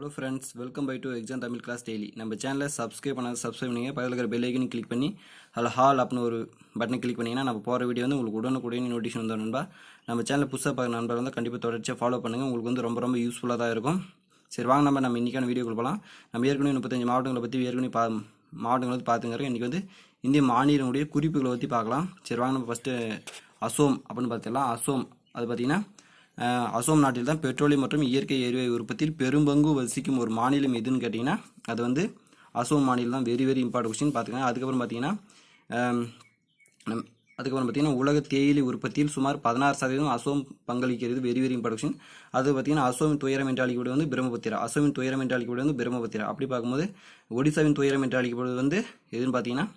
Hello friends, welcome by to exam Tamil class daily. நம்ம சேனலை subscribe பண்ணுங்க, பக்கத்தில் இருக்கிற பெல் ஐக்கனை கிளிக் பண்ணி அதில் ஹால் அப்படின்னு ஒரு பட்டனை கிளிக் பண்ணிங்கன்னா நம்ம போகிற வீடியோ வந்து உங்களுக்கு உடனுக்குடன் நோட்டிஃபிகேஷன் வந்து நண்பா. நம்ம சேனலை புதுசாக பார்க்குற நண்பர் வந்து கண்டிப்பாக தொடர்ச்சியாக ஃபாலோ பண்ணுங்கள். உங்களுக்கு வந்து ரொம்ப யூஸ்ஃபுல்லாக தான் இருக்கும். சரி வாங்க நம்ம இன்றைக்கான வீடியோக்குள்ள போகலாம். நம்ம ஏற்கனவே 35 மாவட்டங்களை பற்றி மாவட்டங்களை வந்து பார்த்துங்கிறோம். இன்றைக்கி வந்து இந்திய மாநிலங்களுடைய குறிப்புகளை பற்றி பார்க்கலாம். சரி வாங்க நம்ம ஃபஸ்ட்டு அசோம் அப்படின்னு பார்த்துக்கலாம். அசோம் அது பார்த்திங்கன்னா அசோம் நாட்டில் தான் பெட்ரோலியம் மற்றும் இயற்கை எரிவாயு உற்பத்தியில் பெரும்பங்கு வசிக்கும் ஒரு மாநிலம் எதுன்னு கேட்டிங்கன்னா அது வந்து அசோம் மாநிலம் தான். வெரி இம்பார்ட்டன்ட் கொஸ்டின் பார்த்துக்கங்க. அதுக்கப்புறம் பார்த்தீங்கன்னா உலக தேயிலை உற்பத்தியில் சுமார் 16% அசோம் பங்களிக்கிறது. Very important question. அது பார்த்தீங்கன்னா அசோமின் துயரம் என்று அழைக்கப்படுவது வந்து பிரம்மபுத்திரா. அசோமின் துயரம் என்று அழைக்கப்படுவது வந்து பிரம்மபுத்திரா. அப்படி பார்க்கும்போது ஒடிசாவின் துயரம் என்று அழைக்கப்படுவது வந்து எதுன்னு பார்த்தீங்கன்னா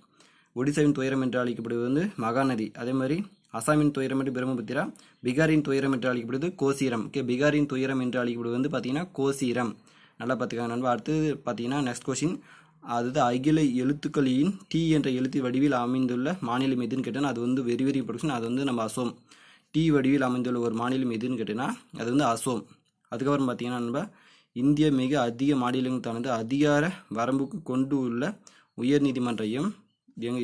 ஒடிசாவின் துயரம் என்று அழைக்கப்படுவது வந்து மகாநதி. அதே மாதிரி அசாமின் துயரம் என்று பிரம்மபுத்திரா. பீகாரின் துயரம் என்று அழைக்கப்படுவது கோசீரம். பீகாரின் துயரம் என்று அழைக்கப்படுவது வந்து பார்த்தீங்கன்னா கோசீரம். நல்லா பார்த்துக்காங்க நண்பா. அடுத்தது பார்த்தீங்கன்னா நெக்ஸ்ட் கொஸ்டின், அதாவது அகில எழுத்துக்களின் டி என்ற எழுத்து வடிவில் அமைந்துள்ள மாநிலம் எதுன்னு கேட்டேன்னா அது வந்து வெரி இம்பார்ட்டன்ட். அது வந்து நம்ம அசோம். டி வடிவில் அமைந்துள்ள ஒரு மாநிலம் எதுன்னு கேட்டேன்னா அது வந்து அசோம். அதுக்கப்புறம் பார்த்தீங்கன்னா நண்பா, இந்திய மிக அதிக மாநிலங்கள் தனது அதிகார வரம்புக்கு கொண்டு உள்ள உயர்நீதிமன்றம்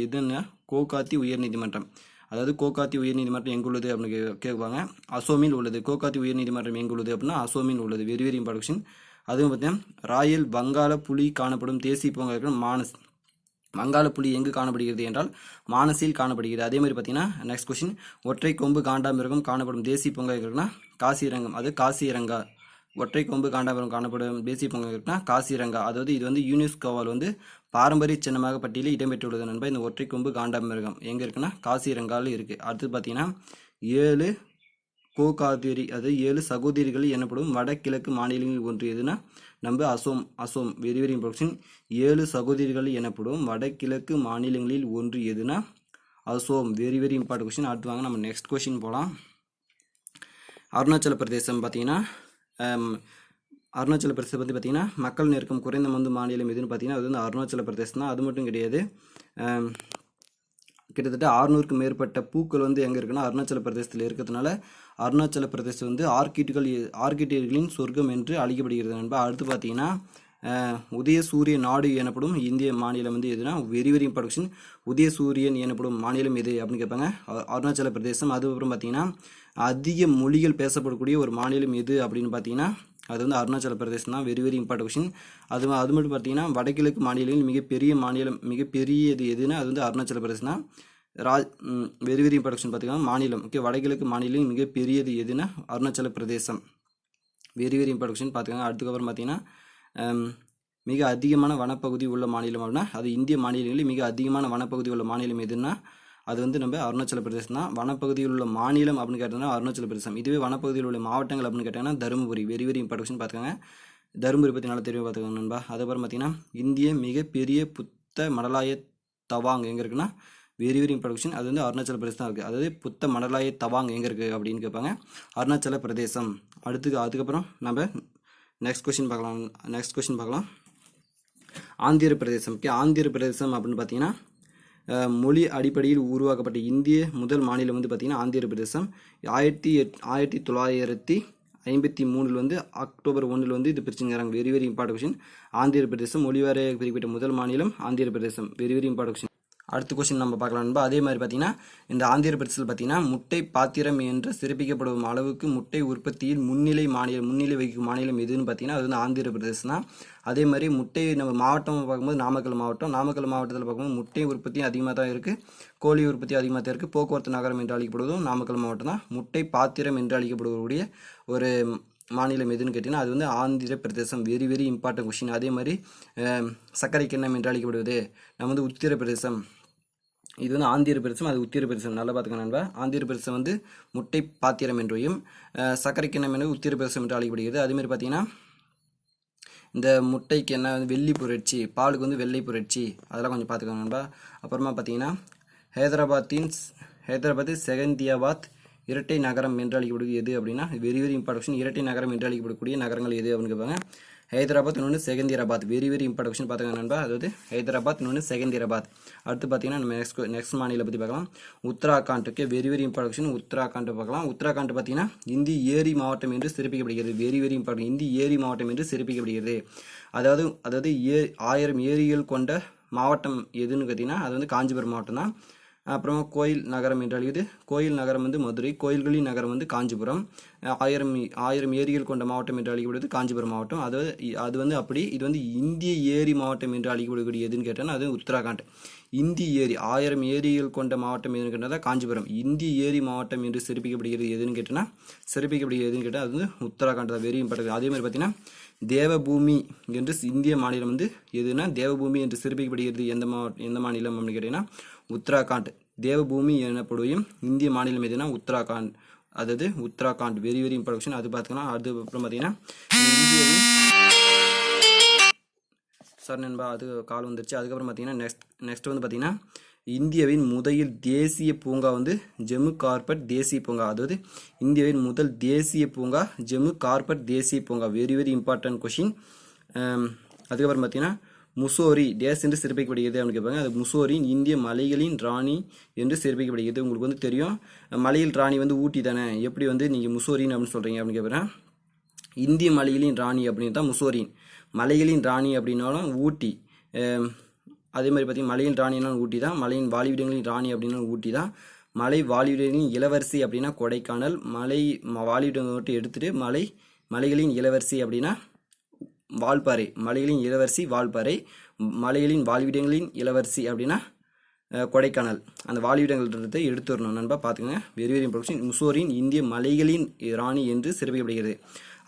எதுன்னா கோகாத்தி உயர்நீதிமன்றம். அதாவது கோகாத்தி உயர்நீதிமன்றம் எங்குள்ளது அப்படின்னு கேட்பாங்க. அசோமில் உள்ளது. கோகாத்தி உயர்நீதிமன்றம் எங்குள்ளது அப்படின்னா அசோமில் உள்ளது. Very important. அதுவும் பார்த்தீங்கன்னா ராயல் வங்காள புலி காணப்படும் தேசிய பூங்கா இருக்கிற மானஸ். வங்காள புலி எங்கு காணப்படுகிறது என்றால் மானஸில் காணப்படுகிறது. அதே மாதிரி பார்த்தீங்கன்னா நெக்ஸ்ட் கொஸ்டின், ஒற்றை கொம்பு காண்டாமிருகம் காணப்படும் தேசிய பூங்கா இருக்குன்னா காசிரங்கம். அது காசிரங்கா. ஒற்றை கொம்பு காண்டாமிருகம் காணப்படும் தேசிய பூங்கா இருக்குன்னா காசிரங்கா. அதாவது இது வந்து யுனெஸ்கோவால் வந்து பாரம்பரிய சின்னமாக பட்டியலில் இடம்பெற்றுள்ளது நண்பா. இந்த ஒற்றை கொம்பு காண்டாமிருகம் எங்கே இருக்குன்னா காசிரங்காவில் இருக்குது. அடுத்து பார்த்தீங்கன்னா 7 கோகாதிரி, அது 7 சகோதரிகள் எனப்படும் வடகிழக்கு மாநிலங்களில் ஒன்று எதுனா நம்ம அசோம். Very important. 7 சகோதரிகள் எனப்படும் வடகிழக்கு மாநிலங்களில் ஒன்று எதுனா அசோம். Very important question. அடுத்து வாங்க நம்ம நெக்ஸ்ட் கொஸ்டின் போகலாம். அருணாச்சல பிரதேசம் பார்த்தீங்கன்னா அருணாச்சல பிரதேசம் பற்றி பார்த்தீங்கன்னா மக்கள் நெருக்கம் குறைந்த மாநிலம் எதுன்னு பார்த்தீங்கன்னா அது வந்து அருணாச்சல பிரதேசம் தான். அது மட்டும் கிடையாது, கிட்டத்தட்ட 600க்கும் மேற்பட்ட பூக்கள் வந்து எங்கே இருக்குன்னா அருணாச்சல பிரதேசத்தில் இருக்கிறதுனால அருணாச்சல பிரதேசம் வந்து ஆர்கிடெக்டுகளின் சொர்க்கம் என்று அழைக்கப்படுகிறது நண்பா. அடுத்து பார்த்தீங்கன்னா உதயசூரிய நாடு எனப்படும் இந்திய மாநிலம் வந்து எதுனா வெரி இம்பார்ட்டன்ட். உதயசூரியன் எனப்படும் மாநிலம் எது அப்படின்னு கேட்பாங்க. அருணாச்சல பிரதேசம். அதுக்கப்புறம் பார்த்தீங்கன்னா அதிக மொழிகள் பேசப்படக்கூடிய ஒரு மாநிலம் எது அப்படின்னு பார்த்தீங்கன்னா அது வந்து அருணாச்சல பிரதேசம் தான். Very important question. அது மட்டும் பார்த்தீங்கன்னா வடகிழக்கு மாநிலங்களில் மிகப்பெரியது எதுன்னா அது வந்து அருணாச்சல பிரதேசம் தான். வெரி இம்பார்ட்டன்ட் பார்த்தீங்கன்னா மாநிலம். வடகிழக்கு மாநிலம் மிகப்பெரியது எதுன்னா அருணாச்சல பிரதேசம். வெரி இம்பார்ட்டன்ட் கொஸ்டின் பார்த்துக்கோங்க. அதுக்கப்புறம் பார்த்தீங்கன்னா மிக அதிகமான வனப்பகுதி உள்ள மாநிலம் அப்படின்னா அது இந்திய மாநிலங்களில் மிக அதிகமான வனப்பகுதி உள்ள மாநிலம் எதுன்னா அது வந்து நம்ம அருணாச்சல பிரதேசம் தான். வனப்பகுதியில் உள்ள மாநிலம் அப்படின்னு கேட்டோம்னா அருணாச்சல பிரதேசம். இதுவே வனப்பகுதியில் உள்ள மாவட்டங்கள் அப்படின்னு கேட்டாங்கன்னா தருமபுரி. வெரி இம்பார்ட்டன்ட் பார்த்துக்கோங்க. தருமபுரி பற்றி நல்லா தெரியும் பார்த்துக்கோங்க நண்பா. அதுக்கப்புறம் பார்த்தீங்கன்னா இந்திய மிகப்பெரிய புத்த மடலாய தவாங் எங்கே இருக்குன்னா வெரி இம்பார்ட்டன்ட். அது வந்து அருணாச்சல பிரதேசம் தான் இருக்குது. அதாவது புத்த மடலாய தவாங் எங்கே இருக்குது அப்படின்னு கேட்பாங்க. அருணாச்சல பிரதேசம். அதுக்கப்புறம் நம்ம நெக்ஸ்ட் கொஸ்டின் பார்க்கலாம். ஆந்திர பிரதேசம். ஆந்திர பிரதேசம் அப்படின்னு பார்த்தீங்கன்னா மொழி அடிப்படையில் உருவாக்கப்பட்ட இந்திய முதல் மாநிலம் வந்து பார்த்தீங்கன்னா ஆந்திர பிரதேசம். 1953 வந்து அக்டோபர் 1 வந்து இது பிரிச்சுங்கிறாங்க. Very important question. Andhra Pradesh மொழிவாரியாக பிரிக்கப்பட்ட முதல் மாநிலம் Andhra Pradesh. Very important question. அடுத்த கொஸ்டின் நம்ம பார்க்கலாம் நண்பா. அதே மாதிரி பார்த்தீங்கன்னா இந்த ஆந்திர பிரதேசத்தில் பார்த்தீங்கன்னா முட்டை பாத்திரம் என்று சிறப்பிக்கப்படும் அளவுக்கு முட்டை உற்பத்தியில் முன்னிலை வகிக்கும் மாநிலம் எதுன்னு பார்த்தீங்கன்னா அது வந்து ஆந்திர பிரதேசம் தான். அதே மாதிரி முட்டை நம்ம மாவட்டம் பார்க்கும்போது நாமக்கல் மாவட்டத்தில் பார்க்கும்போது முட்டை உற்பத்தி அதிகமாக தான் இருக்குது. கோழி உற்பத்தி அதிகமாக தான் இருக்குது. போக்குவரத்து நகரம் என்று அழைக்கப்படுவதும் நாமக்கல் மாவட்டம் தான். முட்டை பாத்திரம் என்று அழைக்கப்படுவக்கூடிய ஒரு மாநிலம் எதுன்னு கேட்டிங்கன்னா அது வந்து Andhra Pradesh. Very important question. அதே மாதிரி சர்க்கரை கிண்ணம் என்று அழைக்கப்படுவது நம்ம வந்து உத்தரப்பிரதேசம். இது வந்து ஆந்திர பிரதேசம், அது உத்தரப்பிரதேசம். நல்லா பார்த்துக்கணும் நண்பா. ஆந்திர பிரதேசம் வந்து முட்டை பாத்திரம் என்றையும் சர்க்கரை கிண்ணம் என்று உத்தரப்பிரதேசம் என்று அழைக்கப்படுகிறது. அதேமாதிரி பார்த்தீங்கன்னா இந்த முட்டைக்கு என்ன வந்து வெள்ளி புரட்சி, பாலுக்கு வந்து வெள்ளை புரட்சி, அதெல்லாம் கொஞ்சம் பார்த்துக்கோங்க நண்பா. அப்புறமா பார்த்தீங்கன்னா ஹைதராபாத் செகந்தியாபாத் இரட்டை நகரம் என்று அழைக்கப்படுவது எது அப்படின்னா வெரி இம்பார்ட்டன்ட். இரட்டை நகரம் என்று அழைக்கப்படக்கூடிய நகரங்கள் எது அப்படின்னு கேட்பாங்க. ஹைதராபாத், இன்னொன்று Secunderabad. Very very important question பார்த்துங்க நண்பா. அதாவது ஹைதராபாத், இன்னொன்று செகந்திராபாத். அடுத்து பார்த்தீங்கன்னா நம்ம நெக்ஸ்ட் மாநிலம் பற்றி பார்க்கலாம். Uttarakhand. Very very important question. Uttarakhand பார்க்கலாம். உத்தராகண்ட் பார்த்தீங்கன்னா இந்தி ஏரி மாவட்டம் என்று சிறப்பிக்கப்படுகிறது. Very very important. இந்தி ஏரி மாவட்டம் என்று சிறப்பிக்கப்படுகிறது. அதாவது 1000 ஏரிகள் கொண்ட மாவட்டம் எதுன்னு பார்த்தீங்கன்னா அது வந்து காஞ்சிபுரம் மாவட்டம் தான். அப்புறமா கோயில் நகரம் என்று அழைக்குது. கோயில் நகரம் வந்து மதுரை. கோயில்களின் நகரம் வந்து காஞ்சிபுரம். 1000 ஏரிகள் கொண்ட மாவட்டம் என்று அழைக்கப்படுவது காஞ்சிபுரம் மாவட்டம். அது வந்து அப்படி இது வந்து இந்திய ஏரி மாவட்டம் என்று அழைக்கப்படக்கூடிய எதுன்னு கேட்டால் அது உத்தராகண்ட். இந்தி ஏரி 1000 ஏரிகள் கொண்ட மாவட்டம் எதுன்னு கேட்டால் காஞ்சிபுரம். இந்திய ஏரி மாவட்டம் என்று சிறப்பிக்கப்படுகிறது எதுன்னு கேட்டால் அது வந்து உத்தராகண்ட் தான். Very important. அதே மாதிரி பார்த்தீங்கன்னா தேவபூமி என்று இந்திய மாநிலம் வந்து எதுனா தேவபூமி என்று சிறப்பிக்கப்படுகிறது எந்த மாநிலம் அப்படின்னு கேட்டீங்கன்னா உத்தராகண்ட். தேவபூமி எனப்படும் இந்திய மாநிலம் எதுனா உத்தராகண்ட். அதாவது உத்தராகண்ட். Very very important. அது பார்த்துக்கலாம். அதுக்கப்புறம் பார்த்தீங்கன்னா இந்தியாவின் சார் நண்பா அது கால் வந்துருச்சு. அதுக்கப்புறம் பார்த்தீங்கன்னா நெக்ஸ்ட் வந்து பார்த்தீங்கன்னா இந்தியாவின் முதல் தேசிய பூங்கா வந்து ஜம்மு கார்பெட் தேசிய பூங்கா. அதாவது இந்தியாவின் முதல் தேசிய பூங்கா ஜம்மு கார்பெட் தேசிய பூங்கா. Very very important question. அதுக்கப்புறம் பார்த்தீங்கன்னா முசோரி டேஸ் என்று சிறப்பிக்கப்படுகிறது அப்படின்னு கேட்பாங்க. அது முசோரின் இந்திய மலைகளின் ராணி என்று சிறப்பிக்கப்படுகிறது. உங்களுக்கு வந்து தெரியும் மலையில் ராணி வந்து ஊட்டி தானே, எப்படி வந்து நீங்கள் முசோரின் அப்படின்னு சொல்கிறீங்க அப்படின்னு கேட்குறேன். இந்திய மலைகளின் ராணி அப்படின்னு தான் முசோரின். மலைகளின் ராணி அப்படின்னாலும் ஊட்டி. அதே மாதிரி பார்த்தீங்கன்னா மலையின் ராணினாலும் ஊட்டி தான். மலையின் வாழிவிடங்களின் ராணி அப்படின்னாலும் ஊட்டி தான். மலை வாழிவிடங்களின் இளவரசி அப்படின்னா கொடைக்கானல். மலை வாழிவிடங்களை மட்டும் எடுத்துட்டு மலைகளின் இளவரசி அப்படின்னா வால்பாறை. மலைகளின் இளவரசி வால்பாறை. மலைகளின் வாழ்விடங்களின் இளவரசி அப்படின்னா கொடைக்கானல். அந்த வாழ்விடங்கள்ன்றதை எடுத்து வரணும் நண்பா, பார்த்துங்க. Very very important. முசோரின் இந்திய மலைகளின் ராணி என்று சிறப்பிக்கப்படுகிறது.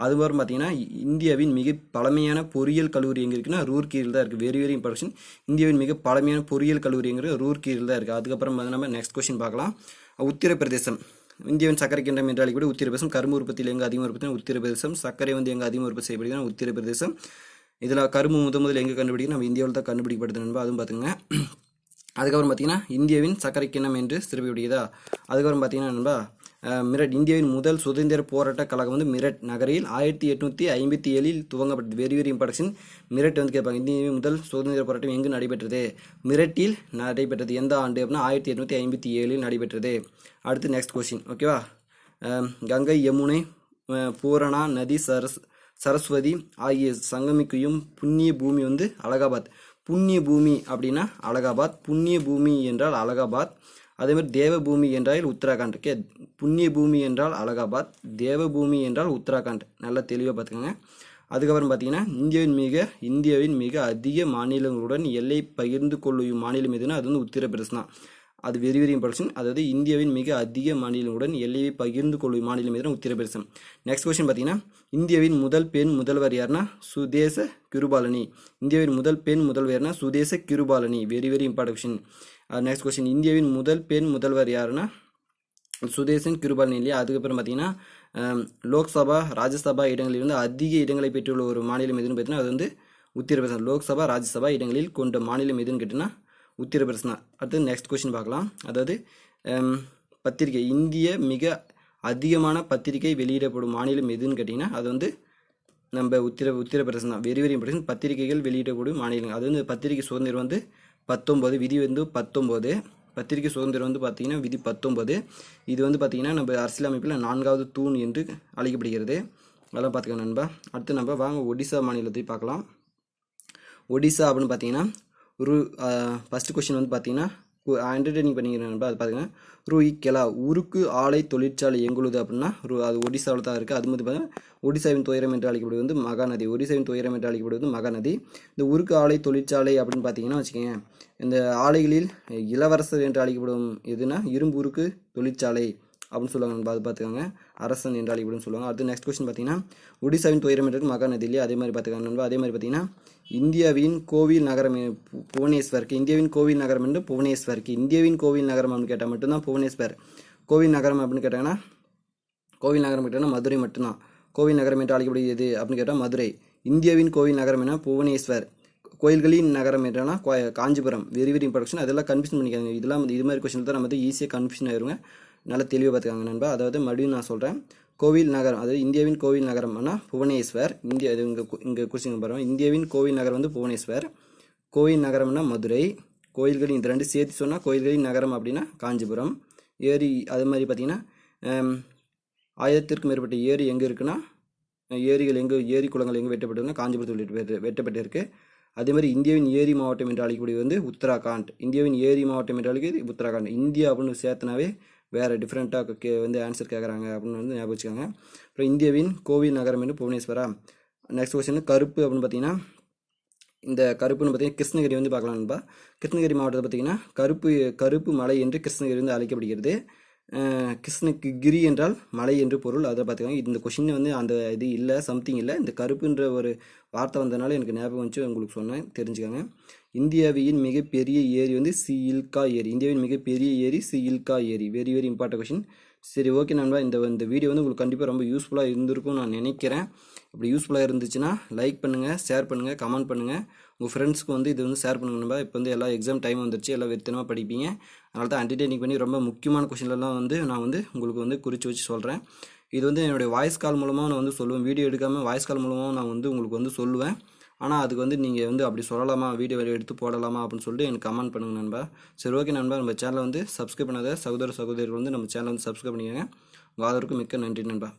அதுக்கப்புறம் பார்த்தீங்கன்னா இந்தியாவின் மிக பழமையான பொறியியல் கல்லூரி எங்கே இருக்குன்னா ரூர்கீயில் தான் இருக்குது. Very very important. இந்தியாவின் மிக பழமையான பொறியியல் கல்லூரிங்கிறது ரூர்கீயில் தான் இருக்குது. அதுக்கப்புறம் நம்ம நெக்ஸ்ட் கொஸ்டின் பார்க்கலாம். உத்தரப்பிரதேசம். இந்தியாவின் சர்க்கரை கிண்டம் என்று அழைக்கப்படும் உத்தரப்பிரதேசம். கரும்பு உற்பத்தியில் எங்கே அதிகமாக உற்பத்தி உத்தரப்பிரதேசம். சர்க்கரை வந்து எங்கே அதிகமாக உற்பத்தி செய்யப்படுகிறது உத்தரப்பிரதேசம். இதில் கரும்பு முதல் எங்கே கண்டுபிடிக்கணும் நம்ம இந்தியாவில் தான் கண்டுபிடிக்கப்படுது நண்பா, அதுவும் பார்த்துங்க. அதுக்கப்புறம் பார்த்தீங்கன்னா இந்தியாவின் சர்க்கரை கிண்ணம் என்று சிறப்பிக்கப்படுகிறதா. அதுக்கப்புறம் பார்த்தீங்கன்னா நண்பா மிரட். இந்தியாவின் முதல் சுதந்திர போராட்ட கழகம் வந்து மிரட் நகரில் 1857 துவங்கப்பட்டது. Very very important. மிரட் வந்து கேட்பாங்க. இந்தியாவின் முதல் சுதந்திர போராட்டம் எங்கு நடைபெற்றது? மிரட்டில் நடைபெற்றது. எந்த ஆண்டு அப்படின்னா 1857 நடைபெற்றது. அடுத்து நெக்ஸ்ட் கொஸ்டின். ஓகேவா. கங்கை, யமுனை, பூரணா நதி, சரஸ்வதி ஆகிய சங்கமிக்கும் புண்ணிய பூமி வந்து அலகாபாத். புண்ணிய பூமி அப்படின்னா அலகாபாத். புண்ணிய பூமி என்றால் அலகாபாத். அதே மாதிரி தேவபூமி என்றால் உத்தராகண்ட். புண்ணிய பூமி என்றால் அலகாபாத். தேவபூமி என்றால் உத்தராகண்ட். நல்லா தெளிவாக பார்த்துக்கோங்க. அதுக்கப்புறம் பார்த்தீங்கன்னா இந்தியாவின் மிக அதிக மாநிலங்களுடன் எல்லை பகிர்ந்து கொள்ளும் மாநிலம் எதுனா அது வந்து உத்தரப்பிரதேசம். அது வெரி வெரி இம்பார்ட்டன்ட். அதாவது இந்தியாவின் மிக அதிக மாநிலங்களுடன் எல்லையை பகிர்ந்து கொள்ளும் மாநிலம் எதுனா உத்தரப்பிரதேசம். நெக்ஸ்ட் கொஸ்டின் பார்த்தீங்கன்னா இந்தியாவின் முதல் பெண் முதல்வர் யாருன்னா சுதேச கிருபாலனி. இந்தியாவின் முதல் பெண் முதல்வர்னா சுதேச Kripalani. Very very important question. Next question. இந்தியாவின் முதல் பெண் முதல்வர் யாருன்னா சுதேசன் கிருபாலனி இல்லையா. அதுக்கப்புறம் பார்த்தீங்கன்னா லோக்சபா ராஜ்யசபா இடங்களிலிருந்து அதிக இடங்களை பெற்றுள்ள ஒரு மாநிலம் எதுன்னு பார்த்தீங்கன்னா அது வந்து உத்தரப்பிரதேசம். லோக்சபா ராஜ்யசபா இடங்களில் கொண்ட மாநிலம் எதுன்னு கேட்டீங்கன்னா உத்தரப்பிரதேசம். அடுத்து நெக்ஸ்ட் கொஸ்டின் பார்க்கலாம். அதாவது பத்திரிகை. இந்திய மிக அதிகமான பத்திரிகை வெளியிடப்படும் மாநிலம் எதுன்னு கேட்டிங்கன்னா அது வந்து நம்ம உத்தரப்பிரதேசம் தான். Very very important. பத்திரிகைகள் வெளியிடப்படும் மாநிலம். அது வந்து பத்திரிகை சுதந்திரம் வந்து 19. விதி வந்து 19. பத்திரிகை சுதந்திரம் வந்து பார்த்தீங்கன்னா விதி 19. இது வந்து பார்த்தீங்கன்னா நம்ம அரசியலமைப்பில் 4வது தூண் என்று அழைக்கப்படுகிறது. அதெல்லாம் பார்த்துக்கணும் நண்பா. அடுத்து நம்ம வாங்க ஒடிசா மாநிலத்தை பார்க்கலாம். ஒடிசா அப்படின்னு பார்த்தீங்கன்னா ஃபஸ்ட்டு கொஸ்டின் வந்து பார்த்தீங்கன்னா என்டர்டெய்னிங் பண்ணிக்கிறேன் நண்பா. அது பார்த்தீங்கன்னா ரூஇக்கெலா உருக்கு ஆலை தொழிற்சாலை எங்குள்ளது அப்படின்னா அது ஒடிசாவில் தான் இருக்குது. அது வந்து பார்த்தீங்கன்னா ஒடிசாவின் துயரம் என்று அழைக்கப்படுவது வந்து மகாநதி. ஒடிசாவின் துயரம் என்று அழைக்கப்படுவது மகாநதி. இந்த உருக்கு ஆலை தொழிற்சாலை அப்படின்னு பார்த்தீங்கன்னா வச்சுக்கோங்க, இந்த ஆலைகளில் இளவரசர் என்று அழைக்கப்படும் எதுனா இரும்பு உருக்கு தொழிற்சாலை அப்படின்னு சொல்லுவாங்க நண்பா. அது பார்த்துக்கோங்க. அரசன் என்று அழைக்கப்படும் சொல்லுவாங்க. அடுத்து நெக்ஸ்ட் கொஸ்டின் பார்த்தீங்கன்னா ஒடிசாவின் துயரம் என்று மகாநதி இல்லையா, அதே மாதிரி பார்த்துக்கோங்க நண்பா. அதே மாதிரி பார்த்தீங்கன்னா இந்தியாவின் கோவில் நகரம் புவனேஸ்வருக்கு. இந்தியாவின் கோவில் நகரம் என்று புவனேஸ்வருக்கு. இந்தியாவின் கோவில் நகரம் அப்படின்னு கேட்டால் மட்டும்தான் புவனேஸ்வர். கோவில் நகரம் அப்படின்னு கேட்டாங்கன்னா மதுரை மட்டும்தான். கோவில் நகரம் என்று அழைக்கப்படுகிறது அப்படின்னு கேட்டால் மதுரை. இந்தியாவின் கோவில் நகரம் என்ன புவனேஸ்வர். கோயில்களின் நகரம் என்றனா காஞ்சிபுரம். Very very important. அதெல்லாம் கன்ஃபியூஷன் பண்ணிக்காங்க. இதெல்லாம் இது மாதிரி கொஸ்டின் தான் நம்ம வந்து ஈஸியாக கன்ஃபியூஷன் ஆயிருங்க. நல்லா தெளிவாக பார்த்துக்காங்க நண்பா. அதாவது மறுபடியும் நான் சொல்கிறேன். கோவில் நகரம், அதாவது இந்தியாவின் கோவில் நகரம்னா புவனேஸ்வர். இந்தியா இது இங்கே குறிச்சிங்க பாருங்கள். இந்தியாவின் கோவில் நகரம் வந்து புவனேஸ்வர். கோவில் நகரம்னா மதுரை. கோயில்களின் இந்த ரெண்டு சேர்த்து சொன்னால் கோயில்களின் நகரம் அப்படின்னா காஞ்சிபுரம். ஏரி அது மாதிரி பார்த்தீங்கன்னா 1000க்கும் மேற்பட்ட ஏரி எங்கே இருக்குன்னா, ஏரிகள் எங்கே, ஏரி குளங்கள் எங்கே வெட்டப்பட்டிருக்குன்னா காஞ்சிபுரத்தில் வெட்டப்பட்டிருக்கு. அதே மாதிரி இந்தியாவின் ஏரி மாவட்டம் என்று அழைக்கக்கூடிய வந்து உத்தராகண்ட். இந்தியாவின் ஏரி மாவட்டம் என்று அழைக்கிறது உத்தராகண்ட். இந்தியா அப்படின்னு சேர்த்தனாவே வேறு டிஃப்ரெண்ட்டாக வந்து ஆன்சர் கேட்குறாங்க அப்படின்னு வந்து ஞாபகம் வச்சுக்கோங்க. அப்புறம் இந்தியாவின் கோவில் நகரம் என்று புவனேஸ்வரா. நெக்ஸ்ட் கொஸ்டின் கருப்பு அப்படின்னு பார்த்தீங்கன்னா, இந்த கருப்புன்னு பார்த்தீங்கன்னா கிருஷ்ணகிரி வந்து பார்க்கலாம்ப்பா. கிருஷ்ணகிரி மாவட்டத்தை பார்த்தீங்கன்னா கருப்பு மலை என்று கிருஷ்ணகிரி வந்து அழைக்கப்படுகிறது. கிருஷ்ணகிரி என்றால் மலை என்று பொருள். அதை பார்த்துக்கோங்க. இந்த கொஷின் வந்து அந்த இது இல்லை, சம்திங் இல்லை, இந்த கருப்புன்ற ஒரு வார்த்தை வந்ததுனால எனக்கு ஞாபகம் வந்துச்சு, உங்களுக்கு சொன்னேன், தெரிஞ்சுக்கோங்க. இந்தியாவின் மிகப்பெரிய ஏரி வந்து சில்கா ஏரி. இந்தியாவின் மிகப்பெரிய ஏரி சில்கா ஏரி. Very very important question. சரி, ஓகே நண்பா, இந்த வீடியோ வந்து உங்களுக்கு கண்டிப்பாக ரொம்ப யூஸ்ஃபுல்லாக இருந்திருக்கும் நான் நினைக்கிறேன். அப்படி யூஸ்ஃபுல்லாக இருந்துச்சுன்னா லைக் பண்ணுங்கள், ஷேர் பண்ணுங்கள், கமெண்ட் பண்ணுங்கள். உங்கள் ஃப்ரெண்ட்ஸ்க்கு வந்து இது வந்து ஷேர் பண்ணுங்க நண்பா. இப்போ வந்து எல்லா எக்ஸாம் டைம் வந்துருச்சு, எல்லாம் வெறித்தனமாக படிப்பீங்க. அதனால தான் என்டர்டெய்னிங் பண்ணி ரொம்ப முக்கியமான கொஷின்லாம் வந்து நான் வந்து உங்களுக்கு வந்து குறித்து வச்சு சொல்கிறேன். இது வந்து என்னுடைய வாய்ஸ் கால் மூலமாக நான் வந்து சொல்லுவேன். வீடியோ எடுக்காமல் வாய்ஸ் கால் மூலமாக நான் வந்து உங்களுக்கு வந்து சொல்லுவேன். ஆனால் அதுக்கு வந்து நீங்கள் வந்து அப்படி சொல்லலாமா, வீடியோ எடுத்து போடலாமா அப்படின்னு சொல்லிட்டு எனக்கு கமெண்ட் பண்ணுங்கள் நண்பா. சரி, ஓகே நண்பா, நம்ம சேனலை வந்து சப்ஸ்கிரைப் பண்ணாத சகோதரர்கள் வந்து நம்ம சேனலை வந்து சப்ஸ்கிரைப் பண்ணிக்கோங்க. உங்கள் ஆதரவுக்கு மிக்க நன்றி நண்பா.